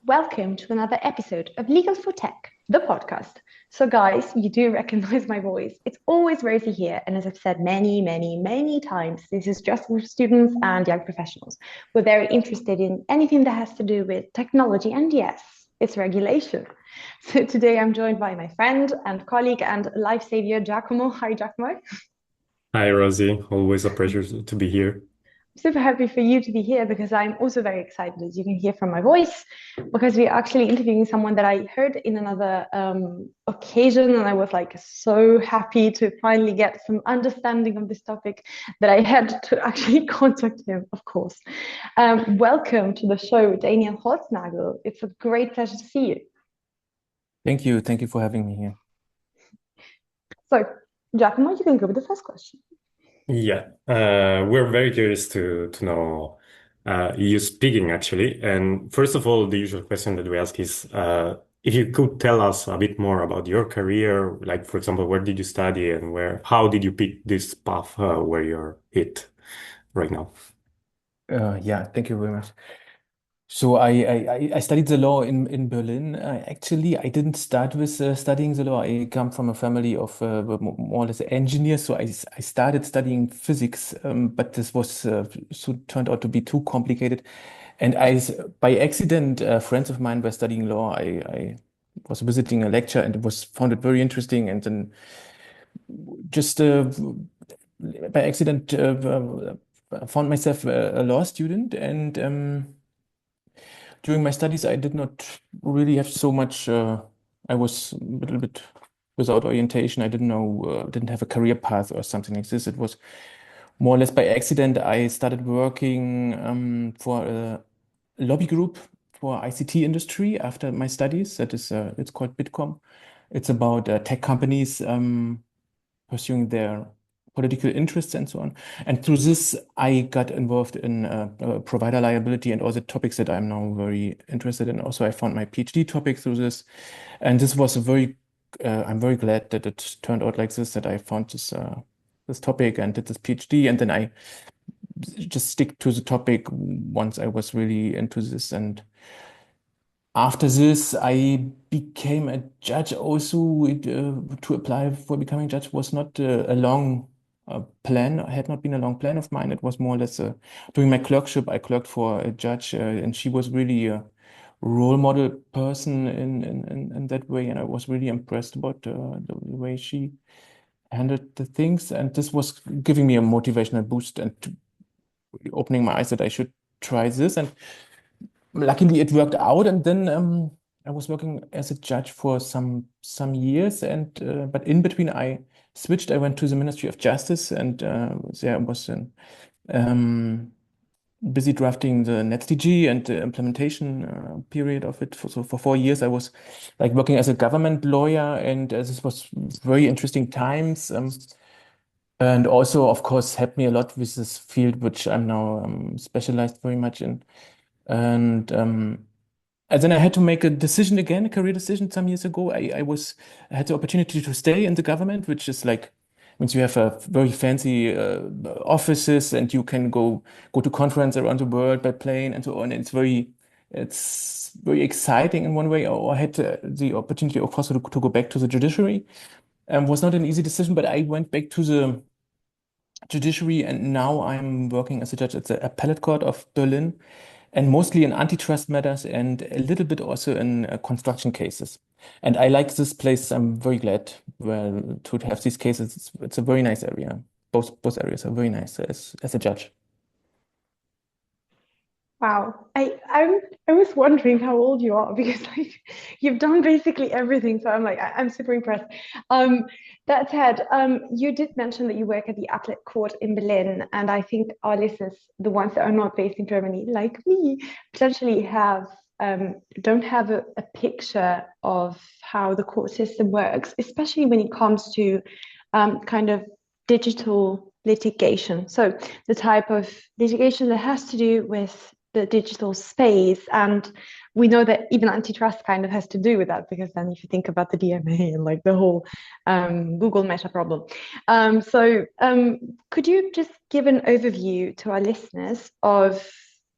Welcome to another episode of Legal for Tech, the podcast. So, guys, you do recognize my voice. It's always Rosie here. And as I've said many times, this is just for students and young professionals. We're very interested in anything that has to do with technology. And yes, it's regulation. So, today I'm joined by my friend and colleague and life savior, Giacomo. Hi, Giacomo. Hi, Rosie. Always a pleasure to be here. Super happy for you to be here because I'm also very excited, as you can hear from my voice, because we're actually interviewing someone that I heard in another occasion, and I was like so happy to finally get some understanding of this topic that I had to actually contact him, of course. Welcome to the show, Daniel Holznagel. It's a great pleasure to see you. Thank you. Thank you for having me here. So, Giacomo, you can go with the first question. Yeah, we're very curious to know you speaking actually. And first of all, the usual question that we ask is if you could tell us a bit more about your career, like for example, where did you study and how did you pick this path where you're hit right now? Yeah, thank you very much. So I studied the law in Berlin. Actually, I didn't start with studying the law. I come from a family of more or less engineers. So I started studying physics, but this was so turned out to be too complicated. And by accident, friends of mine were studying law. I was visiting a lecture and found it very interesting. And then just by accident found myself a law student and. During my studies, I did not really have so much. I was a little bit without orientation. I didn't know, didn't have a career path or something like this. It was more or less by accident. I started working for a lobby group for ICT industry after my studies. That is, it's called Bitkom. It's about tech companies pursuing their political interests and so on. And through this, I got involved in provider liability and all the topics that I'm now very interested in. Also, I found my PhD topic through this. And this was I'm very glad that it turned out like this, that I found this topic and did this PhD. And then I just stick to the topic once I was really into this. And after this, I became a judge also. To apply for becoming judge was not a long plan. It had not been a long plan of mine. It was more or less during my clerkship. I clerked for a judge, and she was really a role model person in that way. And I was really impressed about the way she handled the things. And this was giving me a motivational boost and opening my eyes that I should try this. And luckily it worked out, and then I was working as a judge for some years, and but in between I switched. I went to the Ministry of Justice, and there I was um, busy drafting the NetzDG and the implementation period of it. So for 4 years I was like working as a government lawyer, and this was very interesting times. And also, of course, helped me a lot with this field, which I'm now specialized very much in. And then I had to make a decision again, a career decision some years ago. I had the opportunity to stay in the government, which is like means you have a very fancy offices and you can go to conference around the world by plane and so on. It's very exciting in one way. Or I had the opportunity, of course, to go back to the judiciary. Was not an easy decision, but I went back to the judiciary, and now I'm working as a judge at the appellate court of Berlin, and mostly in antitrust matters and a little bit also in construction cases. And I like this place. I'm very glad to have these cases. It's a very nice area. Both areas are very nice as a judge. Wow, I was wondering how old you are because like you've done basically everything. So I'm like I'm super impressed. Um, that said, you did mention that you work at the Appellate Court in Berlin, and I think our listeners, the ones that are not based in Germany, like me, potentially don't have a picture of how the court system works, especially when it comes to kind of digital litigation. So the type of litigation that has to do with the digital space. And we know that even antitrust kind of has to do with that, because then if you think about the DMA and like the whole Google Meta problem. Could you just give an overview to our listeners of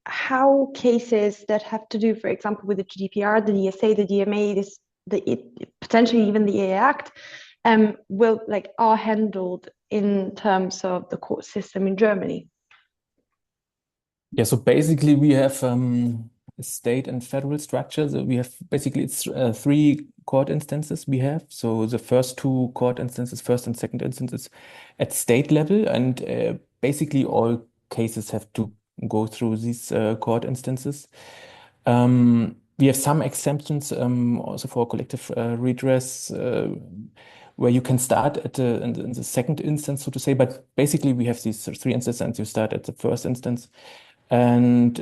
how cases that have to do, for example, with the GDPR, the DSA, the DMA, potentially even the AI Act, are handled in terms of the court system in Germany. Yeah, so basically we have a state and federal structure. So we have basically it's three court instances we have. So the first two court instances, first and second instances at state level, and basically all cases have to go through these court instances. We have some exemptions also for collective redress, where you can start in the second instance, so to say. But basically, we have these three instances, and you start at the first instance. And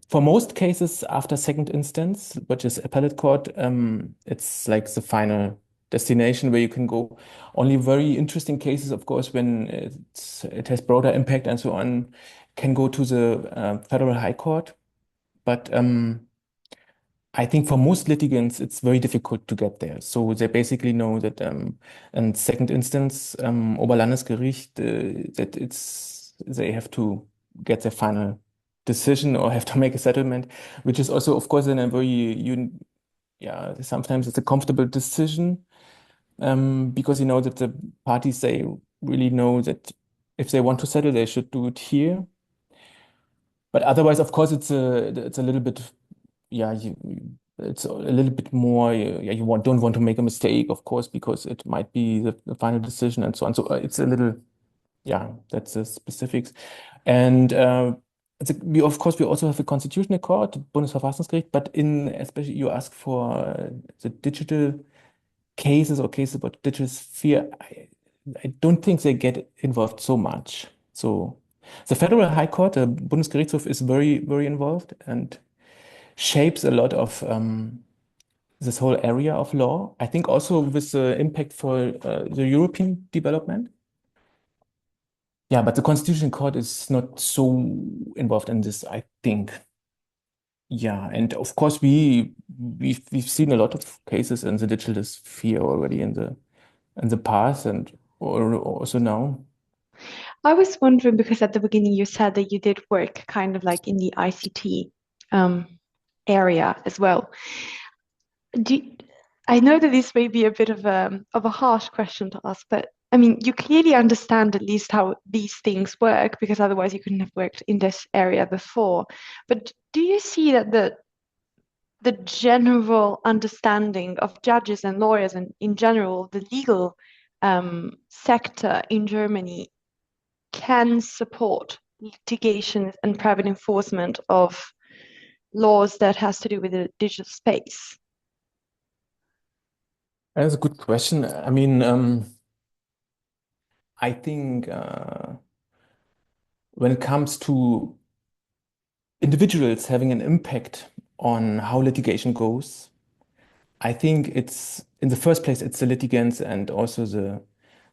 for most cases after second instance, which is appellate court, it's like the final destination where you can go. Only very interesting cases, of course, when it has broader impact and so on, can go to the federal high court. But I think for most litigants, it's very difficult to get there. So they basically know that in second instance, Oberlandesgericht, that they have to get their final decision or have to make a settlement, which is also, of course, in a yeah, sometimes it's a comfortable decision, because you know that the parties, they really know that if they want to settle, they should do it here. But otherwise, of course, it's a little bit, yeah, it's a little bit more, yeah, don't want to make a mistake, of course, because it might be the final decision and so on. So it's a little, yeah, that's the specifics. And of course, we also have a constitutional court, Bundesverfassungsgericht, but especially you ask for the digital cases or cases about digital sphere, I don't think they get involved so much. So the Federal High Court, the Bundesgerichtshof, is very, very involved and shapes a lot of this whole area of law. I think also with the impact for the European development. Yeah, but the Constitutional Court is not so involved in this, I think. Yeah, and of course we've seen a lot of cases in the digital sphere already in the past and or also now. I was wondering because at the beginning you said that you did work kind of like in the ICT area as well. I know that this may be a bit of a harsh question to ask, but I mean, you clearly understand at least how these things work because otherwise you couldn't have worked in this area before. But do you see that the general understanding of judges and lawyers and in general the legal sector in Germany can support litigation and private enforcement of laws that has to do with the digital space? That's a good question. I mean, I think when it comes to individuals having an impact on how litigation goes, I think it's in the first place it's the litigants and also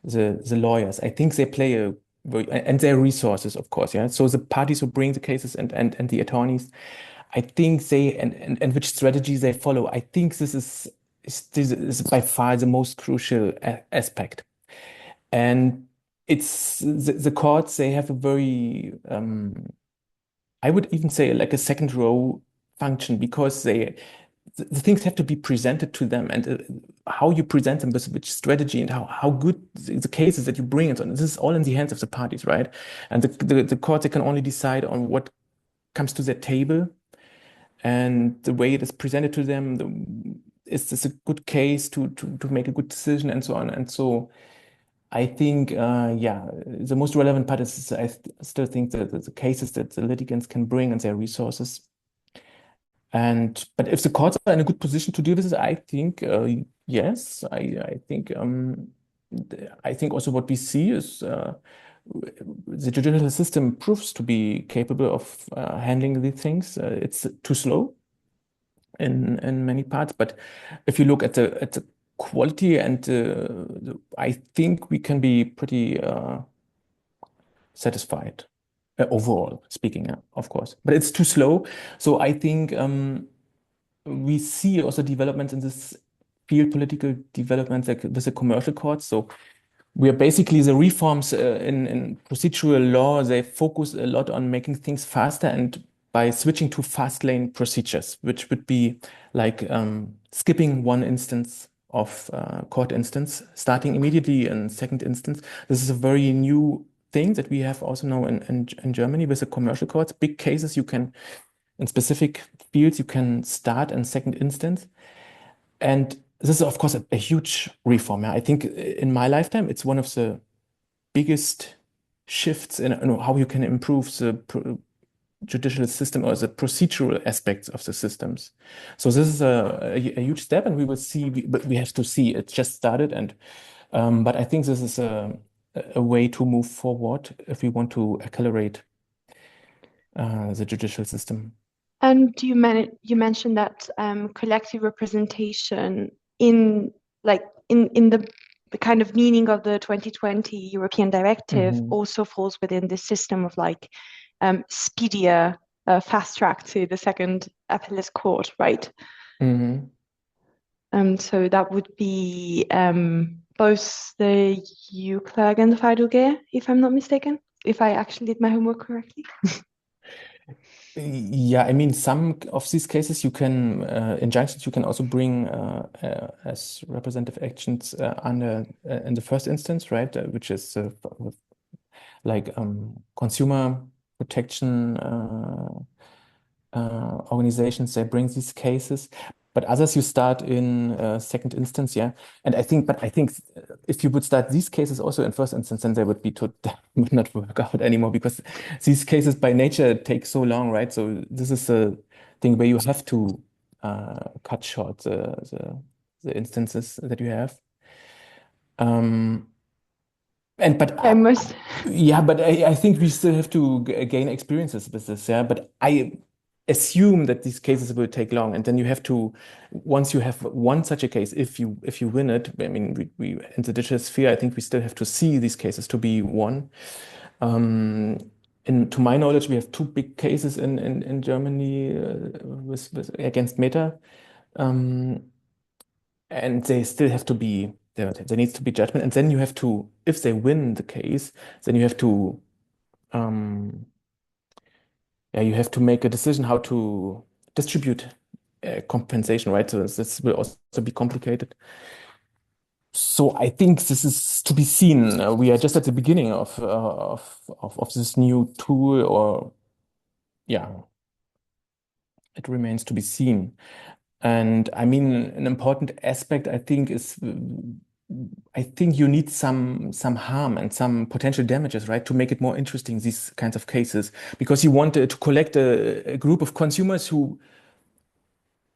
the lawyers. I think they play and their resources, of course, yeah. So the parties who bring the cases and the attorneys, I think they and which strategies they follow. I think this is by far the most crucial aspect. And it's the courts, they have a very I would even say like a second row function because the things have to be presented to them and how you present them with which strategy and how good the cases that you bring and so on. This is all in the hands of the parties, right? And the courts, they can only decide on what comes to their table and the way it is presented to them. Is this a good case to make a good decision and so on? And so I think, yeah, the most relevant part is I still think that the cases that the litigants can bring and their resources. But if the courts are in a good position to deal with it, I think yes. I think also what we see is the judicial system proves to be capable of handling these things. It's too slow in many parts, but if you look at the quality and I think we can be pretty satisfied overall speaking, yeah, of course. But it's too slow, so I think we see also developments in this field, political developments like with the commercial courts. So we are basically the reforms in procedural law, they focus a lot on making things faster and by switching to fast lane procedures, which would be like skipping one instance of court instance, starting immediately in second instance. This is a very new thing that we have also now in Germany with the commercial courts. Big cases you can, in specific fields, you can start in second instance. And this is, of course, a huge reform. Yeah? I think in my lifetime, it's one of the biggest shifts in how you can improve the judicial system or the procedural aspects of the systems. So this is a huge step, and we will see. But we have to see. It just started, and but I think this is a way to move forward if we want to accelerate the judicial system. And you mentioned that collective representation in in the kind of meaning of the 2020 European Directive Mhm. also falls within this system of like speedier fast track to the second appellate court, right? Mhm. So that would be both the U-clerk and the Freidoge, if I'm not mistaken, if I actually did my homework correctly. Yeah, I mean, some of these cases you can injunctions you can also bring as representative actions under in the first instance, right? Which is like consumer protection organizations. They bring these cases, but others you start in second instance, yeah. And I think if you would start these cases also in first instance, then they would be to would not work out anymore because these cases by nature take so long, right? So this is a thing where you have to cut short the instances that you have. Um, and but I must. yeah, but I think we still have to gain experiences with this, yeah. But I assume that these cases will take long, and then you have to, once you have won such a case, if you win it, I mean, we in the digital sphere, I think we still have to see these cases to be won. Um, and to my knowledge, we have two big cases in Germany with against Meta. Um, and they still have to be there needs to be judgment, and then you have to, if they win the case, then you have to um yeah, you have to make a decision how to distribute compensation, right? So this will also be complicated. So I think this is to be seen. We are just at the beginning of this new tool, or yeah, it remains to be seen. And I mean, an important aspect I think is I think you need some harm and some potential damages, right, to make it more interesting, these kinds of cases, because you want to collect a group of consumers who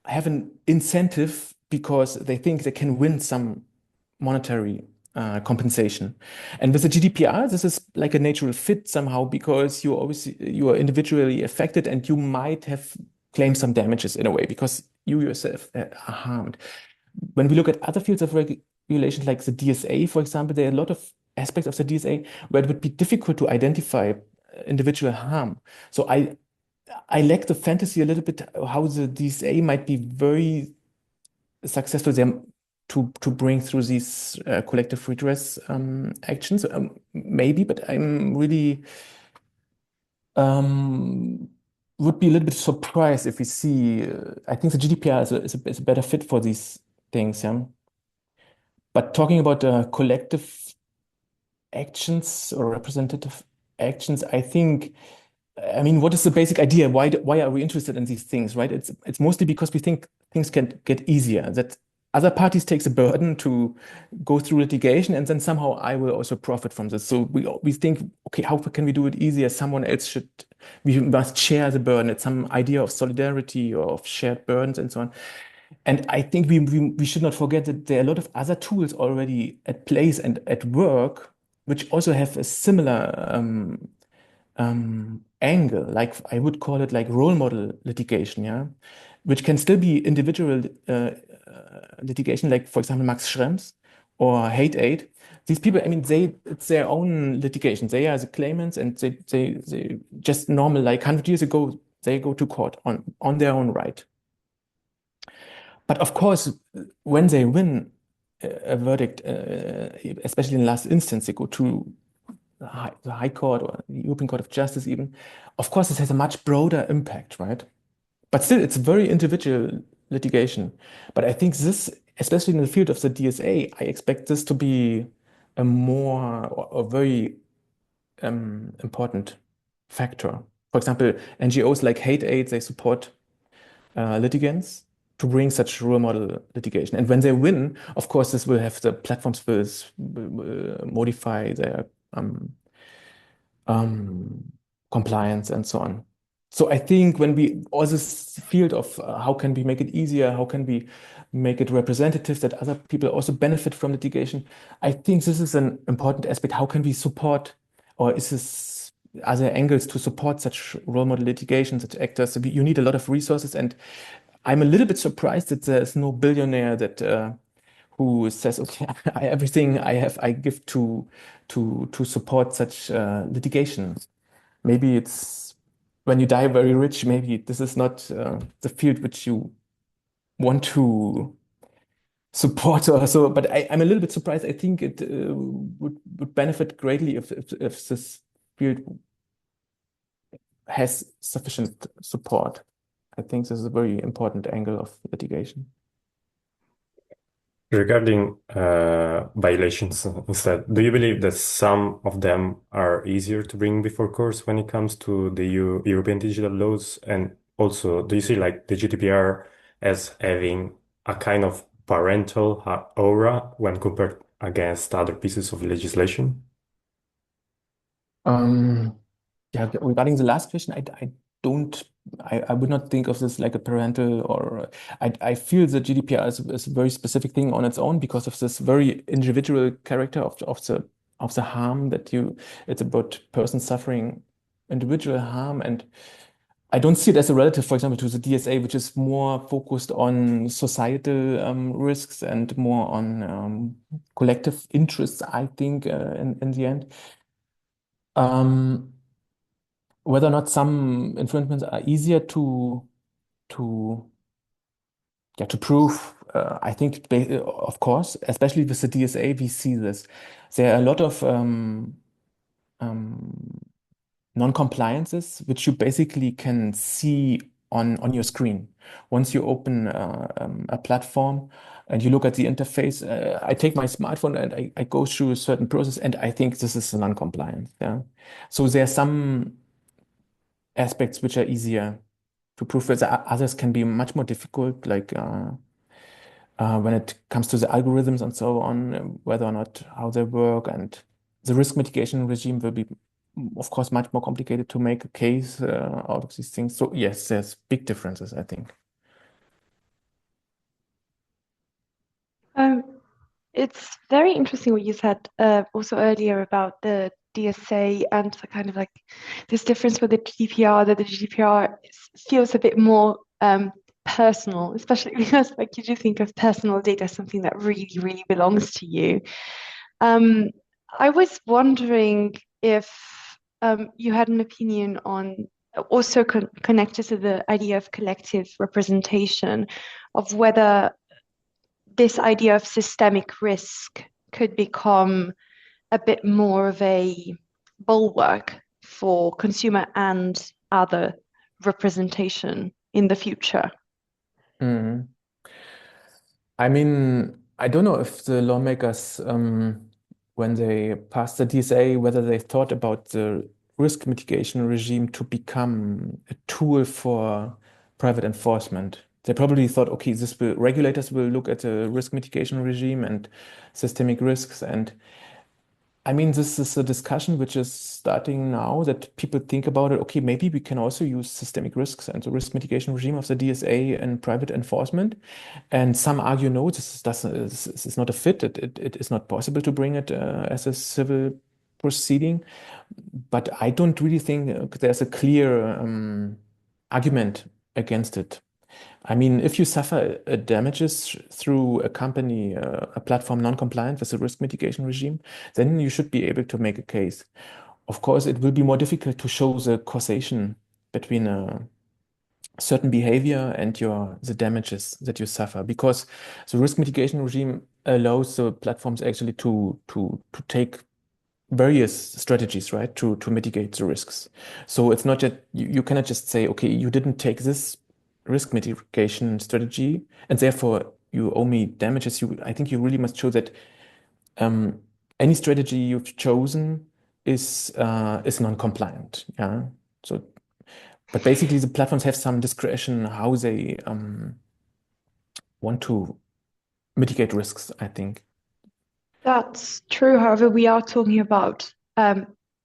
have an incentive because they think they can win some monetary compensation. And with the GDPR, this is like a natural fit somehow because you are individually affected and you might have claimed some damages in a way because you yourself are harmed. When we look at other fields of regulation, like the DSA, for example, there are a lot of aspects of the DSA where it would be difficult to identify individual harm. So I lack the fantasy a little bit how the DSA might be very successful there to bring through these collective redress actions. Maybe, but I'm really um, would be a little bit surprised if we see. I think the GDPR is a better fit for these things. Yeah. But talking about collective actions or representative actions, I think, I mean, what is the basic idea? Why are we interested in these things, right? It's mostly because we think things can get easier, that other parties takes a burden to go through litigation, and then somehow I will also profit from this. So we think, okay, how can we do it easier? Someone else should, we must share the burden. It's some idea of solidarity or of shared burdens and so on. And I think we should not forget that there are a lot of other tools already at place and at work, which also have a similar angle, like I would call it like role model litigation, yeah, which can still be individual litigation, like for example Max Schrems or Hate Aid. These people, I mean, it's their own litigation. They are the claimants, and they just normal, like 100 years ago, they go to court on their own right. But of course, when they win a verdict, especially in the last instance, they go to the High Court or the European Court of Justice even. Of course, this has a much broader impact, right? But still, it's very individual litigation. But I think this, especially in the field of the DSA, I expect this to be a more or a very important factor. For example, NGOs like Hate Aid, they support litigants to bring such role model litigation. And when they win, of course, this will have the platforms will modify their um, compliance and so on. So I think when we all this field of how can we make it easier, how can we make it representative that other people also benefit from litigation, I think this is an important aspect. How can we support, or is this are there angles to support such role model litigation, such actors? You need a lot of resources, and I'm a little bit surprised that there's no billionaire that who says, okay, everything I have, I give to support such litigation. Maybe it's when you die very rich, maybe this is not the field which you want to support or so. But I'm a little bit surprised. I think it would benefit greatly if this field has sufficient support. I think this is a very important angle of litigation. Regarding violations instead, do you believe that some of them are easier to bring before courts when it comes to the European digital laws? And also, do you see like the GDPR as having a kind of parental aura when compared against other pieces of legislation? Yeah, regarding the last question, I don't, I would not think of this like a parental or I feel the GDPR is a very specific thing on its own because of this very individual character of the harm that it's about persons suffering individual harm. And I don't see it as a relative, for example, to the DSA, which is more focused on societal risks and more on collective interests, I think, in the end. Whether or not some infringements are easier to to prove, I think, of course, especially with the DSA, we see this. There are a lot of um, non-compliances which you basically can see on your screen. Once you open a platform and you look at the interface, I take my smartphone and I go through a certain process, and I think this is a non-compliance. Yeah. So there are some aspects which are easier to prove, whereas others can be much more difficult, like when it comes to the algorithms and so on, whether or not how they work, and the risk mitigation regime will be, of course, much more complicated to make a case out of these things. So yes, there's big differences, I think. Um, it's very interesting what you said also earlier about the DSA and the kind of like this difference with the GDPR, that the GDPR feels a bit more personal, especially because like you do think of personal data as something that really, really belongs to you. I was wondering if you had an opinion on also connected to the idea of collective representation, of whether this idea of systemic risk could become a bit more of a bulwark for consumer and other representation in the future. Mm. I mean, I don't know if the lawmakers, when they passed the DSA, whether they thought about the risk mitigation regime to become a tool for private enforcement. They probably thought, okay, regulators will look at the risk mitigation regime and systemic risks. And I mean, this is a discussion which is starting now that people think about it. Okay, maybe we can also use systemic risks and the risk mitigation regime of the DSA in private enforcement. And some argue, no, this is not a fit. It is not possible to bring it as a civil proceeding. But I don't really think there's a clear argument against it. I mean, if you suffer damages through a company, a platform non-compliant with the risk mitigation regime, then you should be able to make a case. Of course, it will be more difficult to show the causation between certain behavior and the damages that you suffer, because the risk mitigation regime allows the platforms actually to take various strategies, right, to mitigate the risks. So it's not just you cannot just say, okay, you didn't take this risk mitigation strategy and therefore you owe me damages. I think you really must show that um, any strategy you've chosen is non-compliant. Yeah. So, but basically, the platforms have some discretion how they want to mitigate risks, I think. That's true. However, we are talking about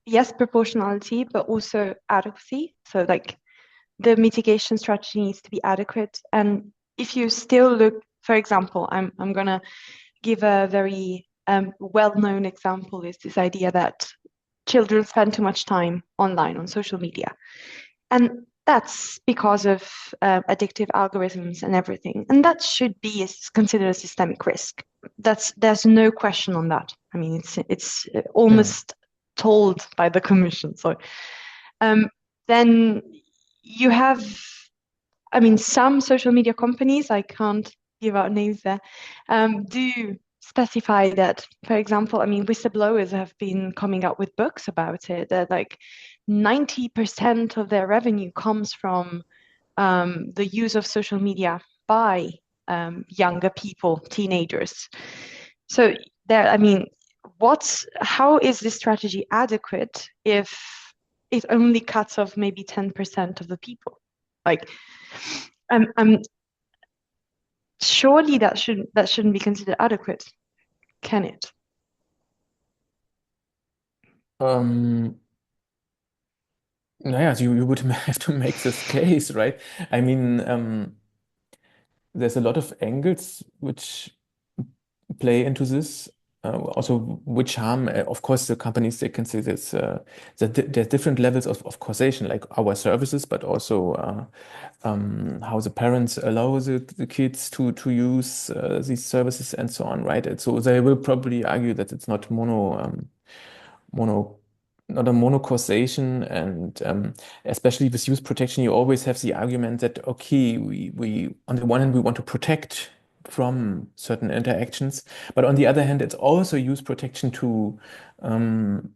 yes, proportionality, but also adequacy. So like the mitigation strategy needs to be adequate. And if you still look, for example, I'm gonna give a very well-known example is this idea that children spend too much time online on social media. And that's because of addictive algorithms and everything. And that should be considered a systemic risk. There's no question on that. I mean, it's Mm. almost told by the commission. So then you have, I mean, some social media companies, I can't give out names there, do specify that, for example, I mean, whistleblowers have been coming out with books about it, that like 90% of their revenue comes from the use of social media by younger people, teenagers. So there, I mean, how is this strategy adequate if it only cuts off maybe 10% of the people? Like, I'm surely that shouldn't be considered adequate, can it? Um, Naja, so you would have to make this case, right? I mean, there's a lot of angles which play into this. Also, which harm, of course, the companies they can say this that there's different levels of causation, like our services, but also how the parents allow the kids to use these services and so on, right? And so they will probably argue that it's not mono not a monocausation, and especially with use protection, you always have the argument that okay, we on the one hand we want to protect from certain interactions, but on the other hand, it's also use protection um,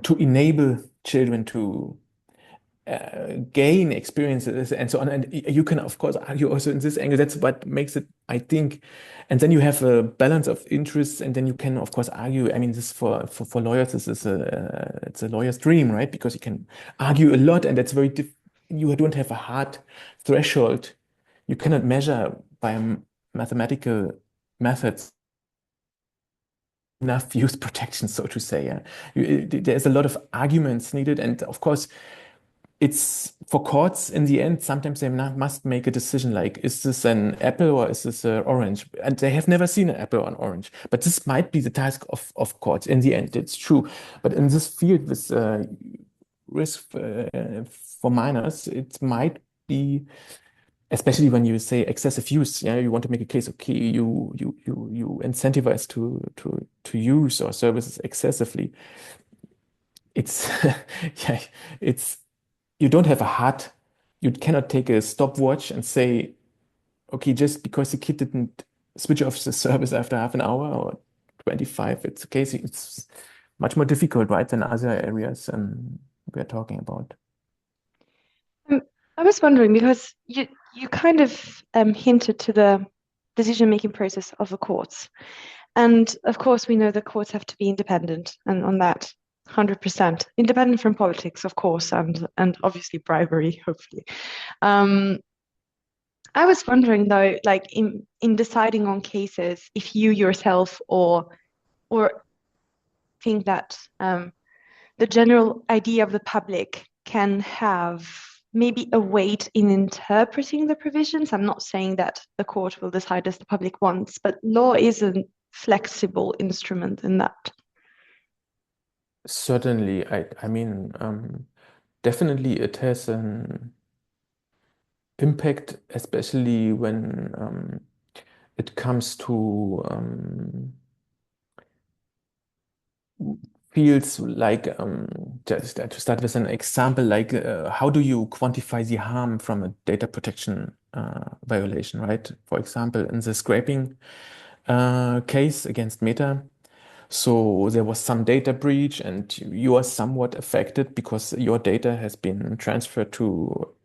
to enable children to gain experiences and so on. And you can, of course, argue also in this angle. That's what makes it, I think. And then you have a balance of interests, and then you can, of course, argue. I mean, this for lawyers, this is it's a lawyer's dream, right? Because you can argue a lot, and that's very you don't have a hard threshold. You cannot measure by mathematical methods enough use protection, so to say. Yeah, there's a lot of arguments needed, and of course it's for courts in the end, sometimes they must make a decision like, is this an apple or is this an orange? And they have never seen an apple or an orange. But this might be the task of courts in the end, it's true. But in this field with risk for minors, it might be, especially when you say excessive use, yeah, you want to make a case, okay, you incentivize to use our services excessively. It's yeah, it's you don't have a hard, you cannot take a stopwatch and say, okay, just because the kid didn't switch off the service after half an hour or 25, it's okay. So it's much more difficult, right, than other areas we are talking about. Um, I was wondering because you kind of hinted to the decision-making process of the courts. And of course, we know the courts have to be independent, and on that, 100% independent from politics, of course, and obviously bribery, hopefully. Um, I was wondering though, like in deciding on cases, if you yourself or think that the general idea of the public can have maybe a weight in interpreting the provisions. I'm not saying that the court will decide as the public wants, but law is a flexible instrument in that. Certainly, I mean, definitely it has an impact, especially when it comes to fields like just to start with an example, like how do you quantify the harm from a data protection violation, right? For example, in the scraping case against Meta, so there was some data breach, and you are somewhat affected because your data has been transferred to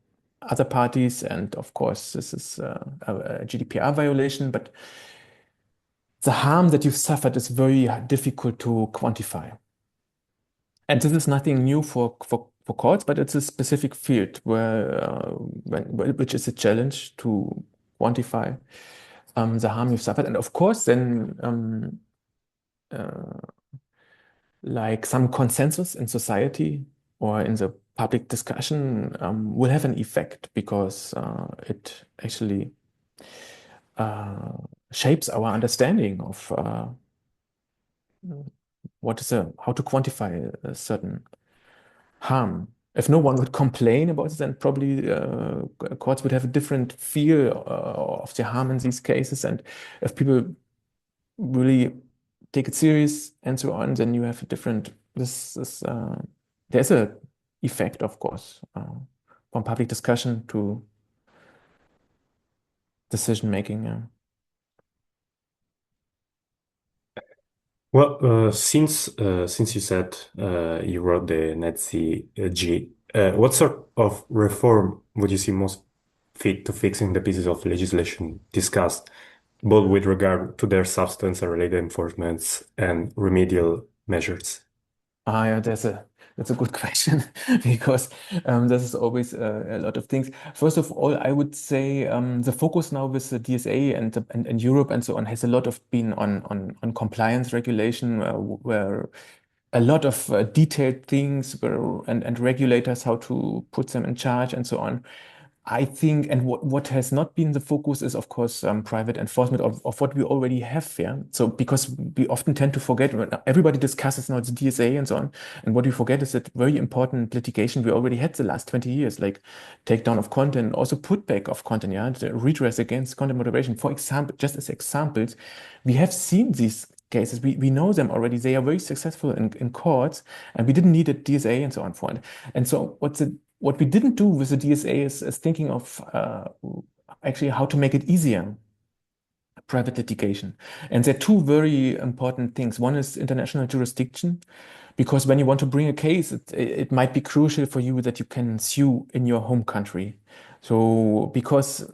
other parties, and of course, this is a GDPR violation, but the harm that you've suffered is very difficult to quantify. And this is nothing new for courts, but it's a specific field where which is a challenge to quantify the harm you've suffered. And of course, then uh, like some consensus in society or in the public discussion will have an effect because it actually uh, shapes our understanding of what is a how to quantify a certain harm. If no one would complain about it, then probably courts would have a different feel of the harm in these cases. And if people really take it serious and so on, then you have a different. This is there's a effect, of course, from public discussion to decision making. Yeah. Well, since you said you wrote the NetC G, what sort of reform would you see most fit to fixing the pieces of legislation discussed, both with regard to their substance and related enforcements and remedial measures? Yeah, that's a good question because this is always a lot of things. First of all, I would say the focus now with the DSA and Europe and so on has a lot of been on compliance regulation, where a lot of detailed things where and regulators how to put them in charge and so on. I think, and what has not been the focus is, of course, private enforcement of what we already have here. So, because we often tend to forget, when everybody discusses now it's DSA and so on, and what we forget is that very important litigation we already had the last 20 years, like takedown of content, also putback of content, yeah, the redress against content moderation. For example, just as examples, we have seen these cases. We know them already. They are very successful in courts, and we didn't need a DSA and so on for it. And so, what we didn't do with the DSA is thinking of actually how to make it easier, private litigation. And there are two very important things. One is international jurisdiction, because when you want to bring a case, it might be crucial for you that you can sue in your home country. So, because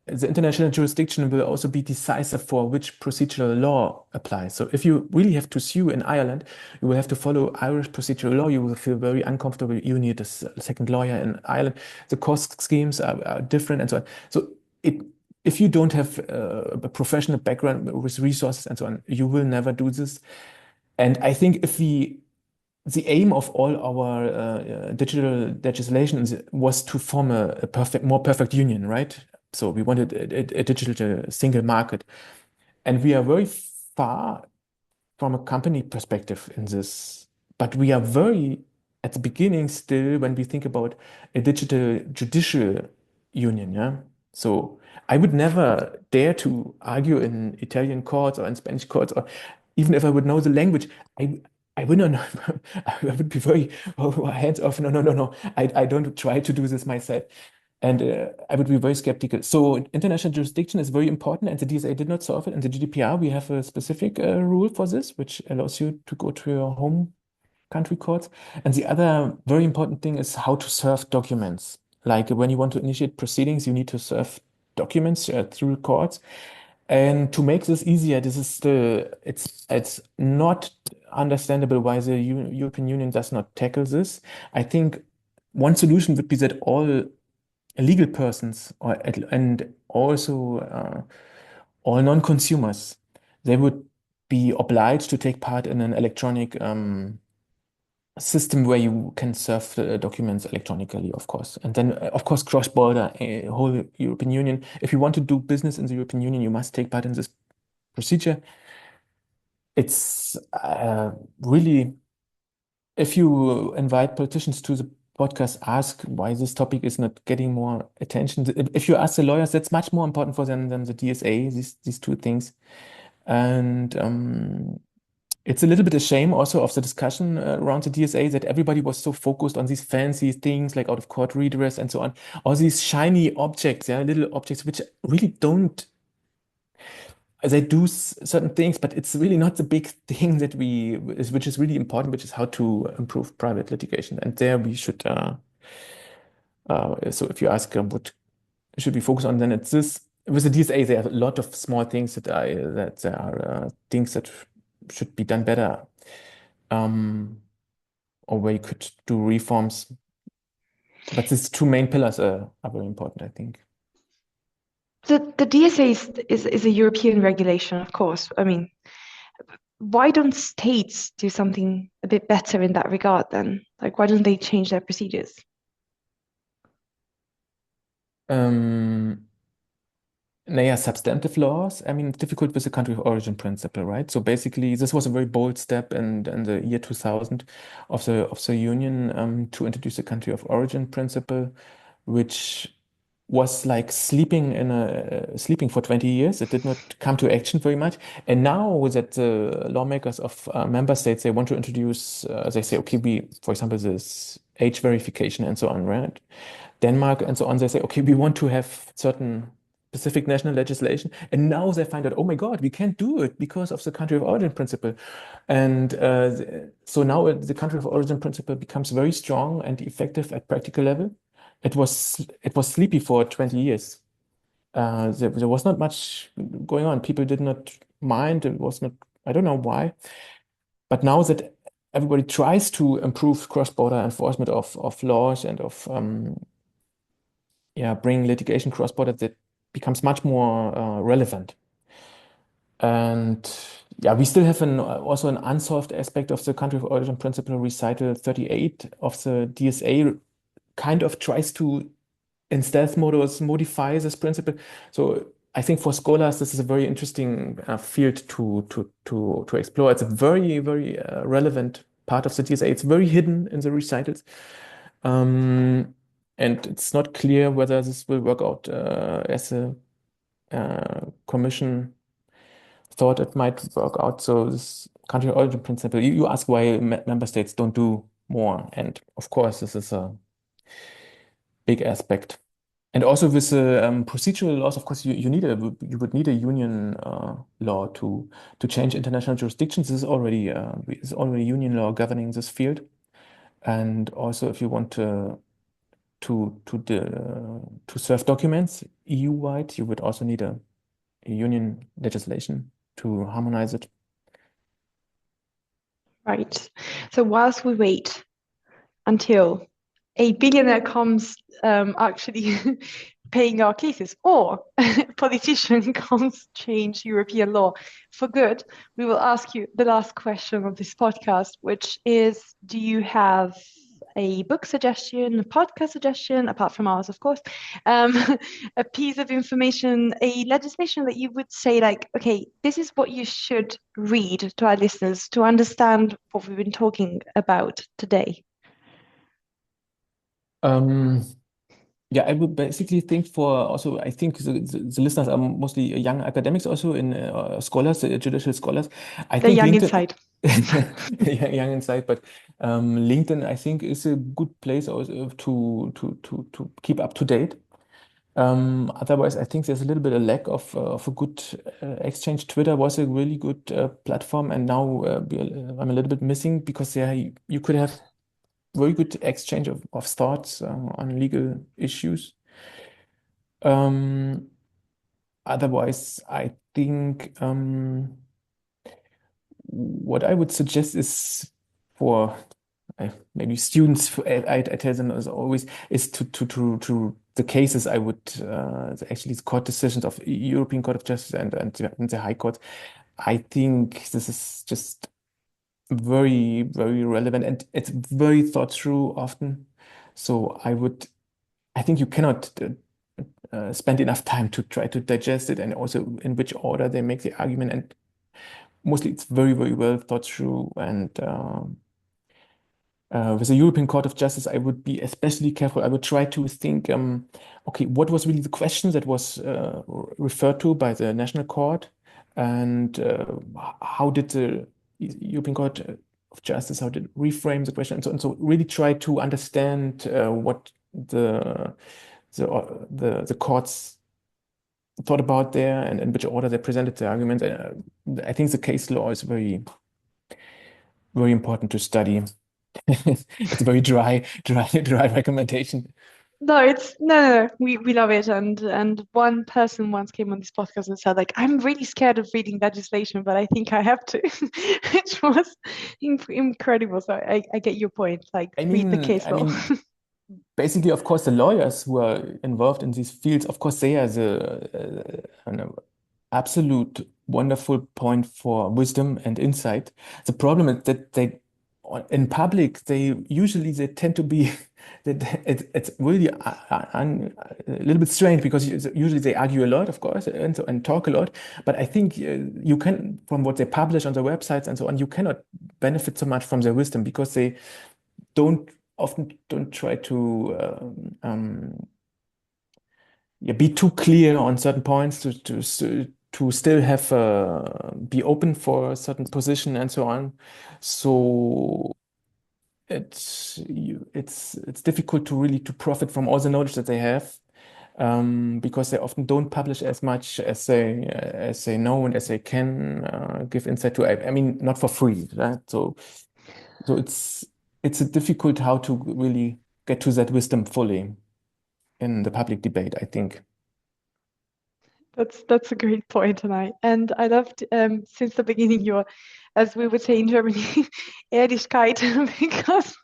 the international jurisdiction will also be decisive for which procedural law applies. So if you really have to sue in Ireland, you will have to follow Irish procedural law. You will feel very uncomfortable. You need a second lawyer in Ireland. The cost schemes are different and so on. So if you don't have a professional background with resources and so on, you will never do this. And I think the aim of all our digital legislation was to form a more perfect union, right? So we wanted a digital single market, and we are very far from a company perspective in this, but we are very at the beginning still when we think about a digital judicial union. Yeah. So I would never dare to argue in Italian courts or in Spanish courts, or even if I would know the language, I would not know. I would be very hands off. No, no, no, no. I don't try to do this myself. And I would be very skeptical. So international jurisdiction is very important, and the DSA did not solve it. And the GDPR, we have a specific rule for this, which allows you to go to your home country courts. And the other very important thing is how to serve documents. Like when you want to initiate proceedings, you need to serve documents through courts. And to make this easier, this is it's not understandable why the European Union does not tackle this. I think one solution would be that all legal persons and also all non-consumers, they would be obliged to take part in an electronic system where you can serve the documents electronically, of course. And then, of course, cross-border, whole European Union. If you want to do business in the European Union, you must take part in this procedure. It's really, if you invite politicians to the podcast, ask why this topic is not getting more attention. If you ask the lawyers, that's much more important for them than the DSA, these two things. And it's a little bit a shame also of the discussion around the DSA that everybody was so focused on these fancy things like out of court redress and so on, all these shiny objects, yeah, little objects which really don't, they do certain things, but it's really not the big thing that which is really important, which is how to improve private litigation. And there we should, so if you ask what should we focus on, then it's this. With the DSA, there are a lot of small things that there are things that should be done better, or where you could do reforms. But these two main pillars are very important, I think. The DSA is a European regulation, of course. I mean, why don't states do something a bit better in that regard then? Like, why don't they change their procedures? Naja, substantive laws. I mean, it's difficult with the country of origin principle, right? So basically, this was a very bold step in the year 2000 of the Union to introduce the country of origin principle, which was like sleeping for 20 years. It did not come to action very much. And now that the lawmakers of member states, they want to introduce, they say, okay, for example, this age verification and so on, right? Denmark and so on, they say, okay, we want to have certain specific national legislation. And now they find out, oh my God, we can't do it because of the country of origin principle. And so now the country of origin principle becomes very strong and effective at practical level. It was sleepy for 20 years. There was not much going on. People did not mind. It was not, I don't know why. But now that everybody tries to improve cross-border enforcement of laws and of bring litigation cross-border, that becomes much more relevant. And yeah, we still have also an unsolved aspect of the country of origin principle. Recital 38 of the DSA kind of tries to, in stealth modus, modify this principle. So I think for scholars, this is a very interesting field to explore. It's a very, very relevant part of the DSA. It's very hidden in the recitals. And it's not clear whether this will work out as a commission thought it might work out. So this country of origin principle, you ask why member states don't do more. And of course, this is a big aspect. And also with procedural laws, of course, you would need a union law to change international jurisdictions. This is already union law governing this field. And also, if you want to serve documents EU-wide, you would also need a union legislation to harmonize it. Right. So whilst we wait until a billionaire comes actually paying our cases, or a politician comes change European law for good, we will ask you the last question of this podcast, which is, do you have a book suggestion, a podcast suggestion, apart from ours, of course, a piece of information, a legislation that you would say, like, okay, this is what you should read to our listeners to understand what we've been talking about today? Yeah, I would basically think I think the listeners are mostly young academics also in scholars, judicial scholars. I The think young LinkedIn, inside. young inside, but LinkedIn, I think, is a good place also to keep up to date. Otherwise, I think there's a little bit of lack of a good exchange. Twitter was a really good platform, and now I'm a little bit missing because you could have very good exchange of thoughts on legal issues. Otherwise, I think what I would suggest is for maybe students, I tell them as always, is to the cases I would actually the court decisions of European Court of Justice and the High Court. I think this is just very, very relevant and it's very thought through often. So I think you cannot spend enough time to try to digest it and also in which order they make the argument. And mostly it's very, very well thought through. And with the European Court of Justice, I would be especially careful. I would try to think, okay, what was really the question that was referred to by the national court? And how did European Court of Justice, how to reframe the question, and so really try to understand what the courts thought about there and in which order they presented the arguments. I think the case law is very, very important to study. It's a very dry recommendation. No, it's no. We love it, and one person once came on this podcast and said, like, I'm really scared of reading legislation, but I think I have to, which was incredible. So I get your point. Like, read the case law. Basically, of course, the lawyers who are involved in these fields, of course, they are an absolute wonderful point for wisdom and insight. The problem is that in public, they tend to be that it's really a little bit strange because usually they argue a lot, of course, and talk a lot. But I think you can, from what they publish on their websites and so on, you cannot benefit so much from their wisdom because they often don't try to be too clear on certain points to still have be open for a certain position and so on. So it's difficult to really to profit from all the knowledge that they have because they often don't publish as much as they know and as they can give insight to. I mean, not for free, right? So it's a difficult how to really get to that wisdom fully in the public debate, I think. That's a great point, and I loved since the beginning your, as we would say in Germany, Ehrlichkeit, because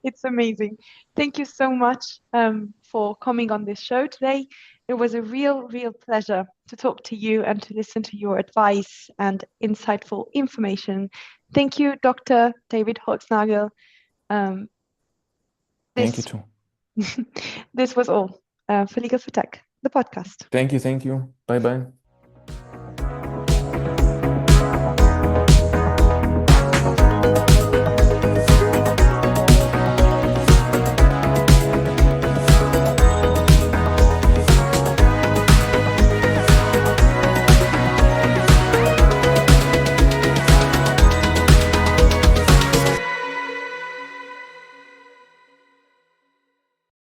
it's amazing. Thank you so much for coming on this show today. It was a real pleasure to talk to you and to listen to your advice and insightful information. Thank you, Dr. David Holznagel. Thank you too. This was all for Legal for Tech, the podcast. Thank you. Bye bye.